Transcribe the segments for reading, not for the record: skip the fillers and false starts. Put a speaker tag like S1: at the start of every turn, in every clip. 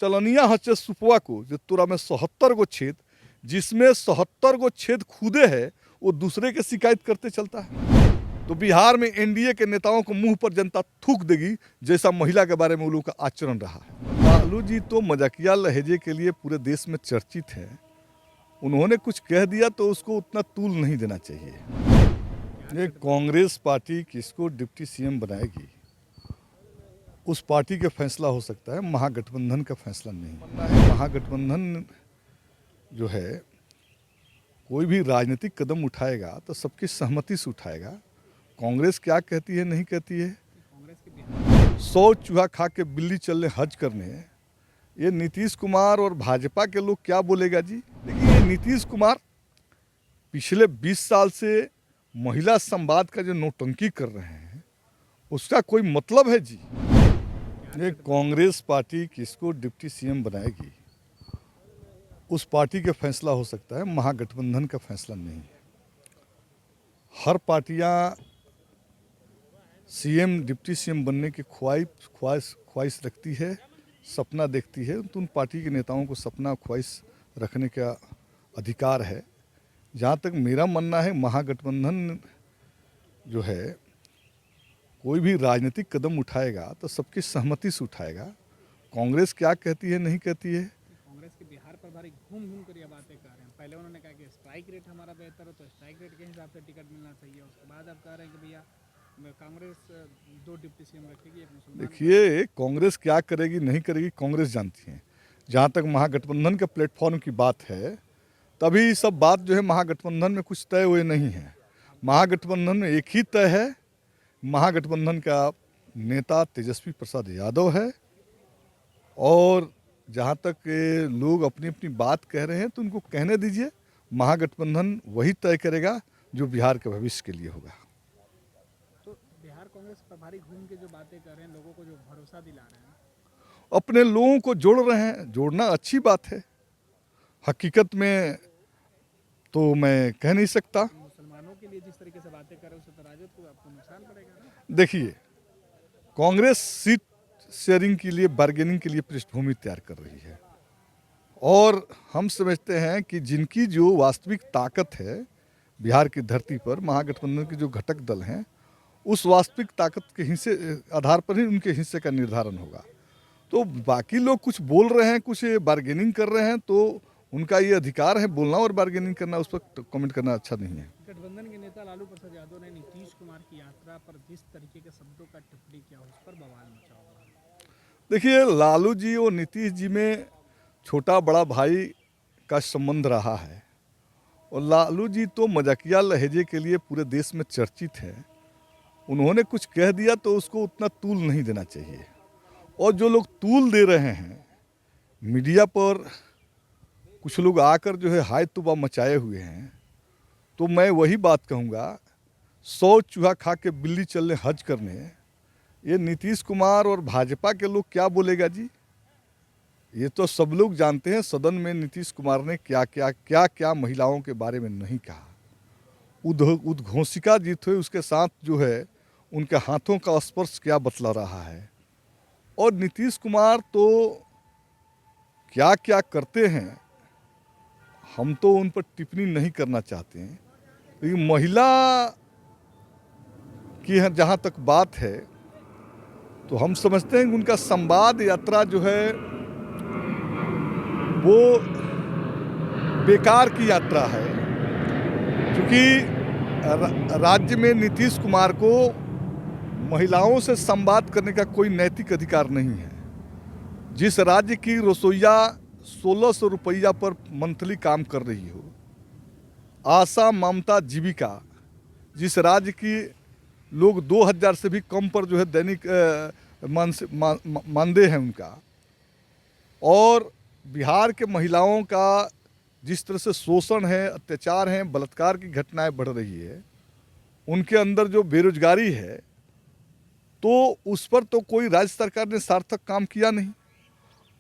S1: चलनिया हचे सुपवा को जो तोरा में 77 गो छेद, जिसमें 77 गो छेद खुदे है, वो दूसरे के शिकायत करते चलता है। तो बिहार में एनडीए के नेताओं को मुंह पर जनता थूक देगी, जैसा महिला के बारे में उन लोगों का आचरण रहा है। लालू जी तो मजाकिया लहजे के लिए पूरे देश में चर्चित है। उन्होंने कुछ कह दिया तो उसको उतना तूल नहीं देना चाहिए। ये कांग्रेस पार्टी किसको डिप्टी सीएम बनाएगी, उस पार्टी का फैसला हो सकता है, महागठबंधन का फैसला नहीं। महागठबंधन जो है कोई भी राजनीतिक कदम उठाएगा तो सबकी सहमति से उठाएगा। कांग्रेस क्या कहती है नहीं कहती है, 100 चूहा खा के बिल्ली चलने हज करने, ये नीतीश कुमार और भाजपा के लोग क्या बोलेगा जी। देखिए नीतीश कुमार पिछले 20 साल से महिला संवाद का जो नौटंकी कर रहे हैं, उसका कोई मतलब है जी। ये कांग्रेस पार्टी किसको डिप्टी सीएम बनाएगी, उस पार्टी का फैसला हो सकता है, महागठबंधन का फैसला नहीं है। हर पार्टियां सीएम डिप्टी सीएम बनने की ख्वाहिश रखती है, सपना देखती है, तो उन पार्टी के नेताओं को सपना ख्वाहिश रखने का अधिकार है। जहाँ तक मेरा मानना है, महागठबंधन जो है कोई भी राजनीतिक कदम उठाएगा तो सबकी सहमति से उठाएगा। कांग्रेस क्या कहती है नहीं कहती है,
S2: कांग्रेस के बिहार पर भारी घूम कर ये बातें कर रहे हैं। पहले उन्होंने कहा कि स्ट्राइक रेट हमारा बेहतर है, तो स्ट्राइक रेट के हिसाब से टिकट मिलना चाहिए। उसके बाद अब कह रहे हैं कि भैया कांग्रेस 2 डिप्टी सीएम रखेगी, एक मुसलमान।
S1: देखिए कांग्रेस क्या करेगी नहीं करेगी कांग्रेस जानती है। जहाँ तक महागठबंधन के प्लेटफॉर्म की बात है, तभी सब बात जो है महागठबंधन में कुछ तय हुए नहीं है। महागठबंधन में एक ही तय है, महागठबंधन का नेता तेजस्वी प्रसाद यादव है। और जहाँ तक लोग अपनी अपनी बात कह रहे हैं तो उनको कहने दीजिए, महागठबंधन वही तय करेगा जो बिहार के भविष्य के लिए होगा।
S2: तो बिहार कांग्रेस पर भारी घूम के जो बातें कर रहे हैं, लोगों को जो भरोसा दिला रहे हैं,
S1: अपने लोगों को जोड़ रहे हैं, जोड़ना अच्छी बात है। हकीकत में तो मैं कह नहीं सकता।
S2: मुसलमानों के लिए जिस तरीके से बातें कर रहे हैं, उससे तो राजद को आपको नुकसान पड़ेगा ना।
S1: देखिए कांग्रेस सीट शेयरिंग के लिए, बार्गेनिंग के लिए पृष्ठभूमि तैयार कर रही है। और हम समझते हैं कि जिनकी जो वास्तविक ताकत है बिहार की धरती पर, महागठबंधन के जो घटक दल हैं, उस वास्तविक ताकत के हिस्से आधार पर ही उनके हिस्से का निर्धारण होगा। तो बाकी लोग कुछ बोल रहे हैं, कुछ बार्गेनिंग कर रहे हैं, तो उनका ये अधिकार है बोलना और बार्गेनिंग करना, उस पर कमेंट करना अच्छा नहीं है।
S2: गठबंधन के नेता लालू प्रसाद यादव ने नीतीश कुमार की यात्रा पर जिस तरीके के शब्दों का टिप्पणी किया, उस पर बवाल मचा हुआ है।
S1: देखिए लालू जी और नीतीश जी में छोटा बड़ा भाई का संबंध रहा है, और लालू जी तो मजाकिया लहजे के लिए पूरे देश में चर्चित है। उन्होंने कुछ कह दिया तो उसको उतना तूल नहीं देना चाहिए। और जो लोग तूल दे रहे हैं मीडिया पर, कुछ लोग आकर जो है हाय तुबा मचाए हुए हैं, तो मैं वही बात कहूँगा, 100 चूहा खा के बिल्ली चलने हज करने, ये नीतीश कुमार और भाजपा के लोग क्या बोलेगा जी। ये तो सब लोग जानते हैं, सदन में नीतीश कुमार ने क्या महिलाओं के बारे में नहीं कहा। उद्घोषिका जीत हुई, उसके साथ जो है उनके हाथों का स्पर्श क्या बतला रहा है। और नीतीश कुमार तो क्या क्या करते हैं, हम तो उन पर टिप्पणी नहीं करना चाहते हैं। लेकिन महिला की जहाँ तक बात है, तो हम समझते हैं कि उनका संवाद यात्रा जो है वो बेकार की यात्रा है। क्योंकि राज्य में नीतीश कुमार को महिलाओं से संवाद करने का कोई नैतिक अधिकार नहीं है। जिस राज्य की रसोइया 1600 रुपया पर मंथली काम कर रही हो, आशा ममता जीविका, जिस राज्य की लोग 2000 से भी कम पर जो है दैनिक मानदेय है उनका, और बिहार के महिलाओं का जिस तरह से शोषण है, अत्याचार है, बलात्कार की घटनाएं बढ़ रही है, उनके अंदर जो बेरोजगारी है, तो उस पर तो कोई राज्य सरकार ने सार्थक काम किया नहीं।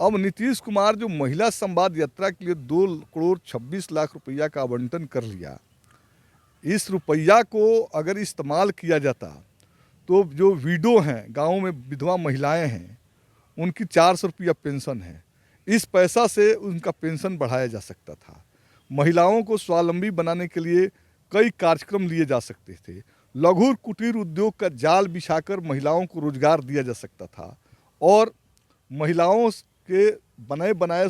S1: अब नीतीश कुमार जो महिला संवाद यात्रा के लिए 2 करोड़ 26 लाख रुपया का आवंटन कर लिया, इस रुपया को अगर इस्तेमाल किया जाता तो जो विडो हैं, गाँव में विधवा महिलाएं हैं, उनकी 400 रुपया पेंशन है। इस पैसा से उनका पेंशन बढ़ाया जा सकता था। महिलाओं को स्वावलंबी बनाने के लिए कई कार्यक्रम लिए जा सकते थे। लघु कुटीर उद्योग का जाल बिछाकर महिलाओं को रोजगार दिया जा सकता था और महिलाओं के बनाए बनाए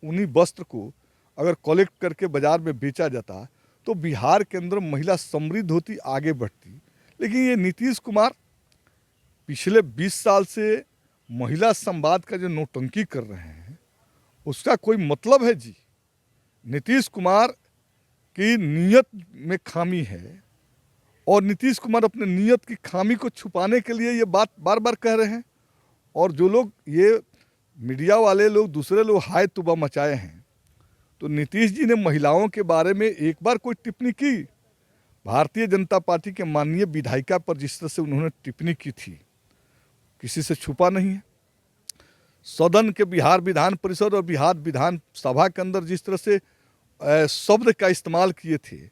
S1: ऊनी वस्त्र को अगर कलेक्ट करके बाजार में बेचा जाता तो बिहार के अंदर महिला समृद्ध होती, आगे बढ़ती। लेकिन ये नीतीश कुमार पिछले 20 साल से महिला संवाद का जो नौटंकी कर रहे हैं उसका कोई मतलब है जी? नीतीश कुमार की नीयत में खामी है और नीतीश कुमार अपने नीयत की खामी को छुपाने के लिए ये बात बार बार कह रहे हैं। और जो लोग ये मीडिया वाले लोग दूसरे लोग हाय तुबा मचाए हैं, तो नीतीश जी ने महिलाओं के बारे में एक बार कोई टिप्पणी की? भारतीय जनता पार्टी के माननीय विधायिका पर जिस तरह से उन्होंने टिप्पणी की थी, किसी से छुपा नहीं है। सदन के बिहार विधान परिषद और बिहार विधान सभा के अंदर जिस तरह से शब्द का इस्तेमाल किए थे,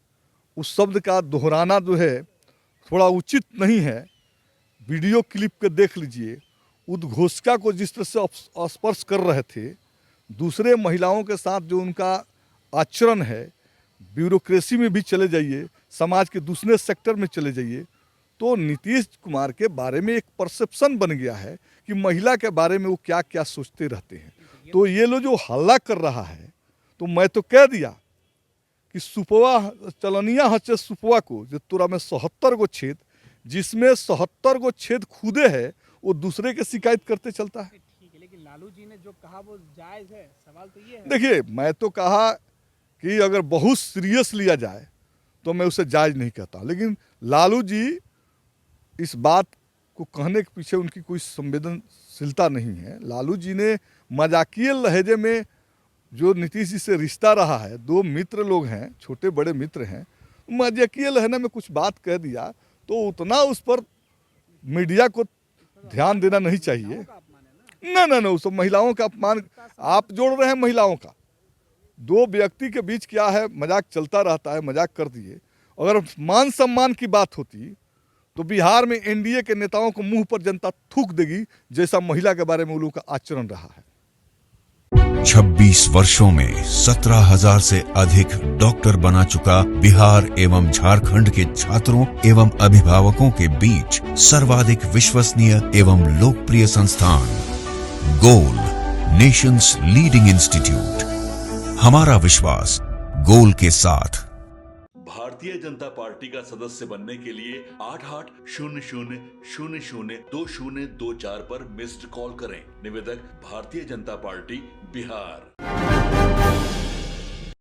S1: उस शब्द का दोहराना जो है थोड़ा उचित नहीं है। वीडियो क्लिप के देख लीजिए, उद्घोषका को जिस तरह से स्पर्श कर रहे थे, दूसरे महिलाओं के साथ जो उनका आचरण है, ब्यूरोक्रेसी में भी चले जाइए, समाज के दूसरे सेक्टर में चले जाइए, तो नीतीश कुमार के बारे में एक परसेप्शन बन गया है कि महिला के बारे में वो क्या क्या सोचते रहते हैं। तो ये लोग जो हल्ला कर रहा है, तो मैं तो कह दिया कि सुपवा चलनिया हचे सुपवा को जो तोरा में 77 गो छेद, जिसमें 77 गो छेद खुदे है, वो दूसरे के शिकायत करते चलता है।
S2: ठीक है, लेकिन लालू जी ने जो कहा वो जायज़ है। सवाल तो ये है।
S1: देखिए, मैं तो कहा कि अगर बहुत सीरियस लिया जाए तो मैं उसे जायज़ नहीं कहता, लेकिन लालू जी इस बात को कहने के पीछे उनकी कोई संवेदनशीलता नहीं है। लालू जी ने मजाकिया लहजे में जो नीतीश जी से रिश्ता रहा है, दो मित्र लोग हैं, छोटे बड़े मित्र हैं, मजाकिया लहजे में कुछ बात कह दिया तो उतना उस पर मीडिया को ध्यान देना नहीं चाहिए। ना, उस महिलाओं का अपमान आप जोड़ रहे हैं। महिलाओं का दो व्यक्ति के बीच क्या है, मजाक चलता रहता है, मजाक कर दिए। अगर मान सम्मान की बात होती तो बिहार में एनडीए के नेताओं को मुंह पर जनता थूक देगी, जैसा महिला के बारे में उन लोगों का आचरण रहा है।
S3: 26 वर्षों में 17,000 से अधिक डॉक्टर बना चुका बिहार एवं झारखंड के छात्रों एवं अभिभावकों के बीच सर्वाधिक विश्वसनीय एवं लोकप्रिय संस्थान गोल, नेशंस लीडिंग इंस्टीट्यूट। हमारा विश्वास गोल के साथ।
S4: भारतीय जनता पार्टी का सदस्य बनने के लिए 8800002024 पर मिस्ड कॉल करें। निवेदक भारतीय जनता पार्टी बिहार।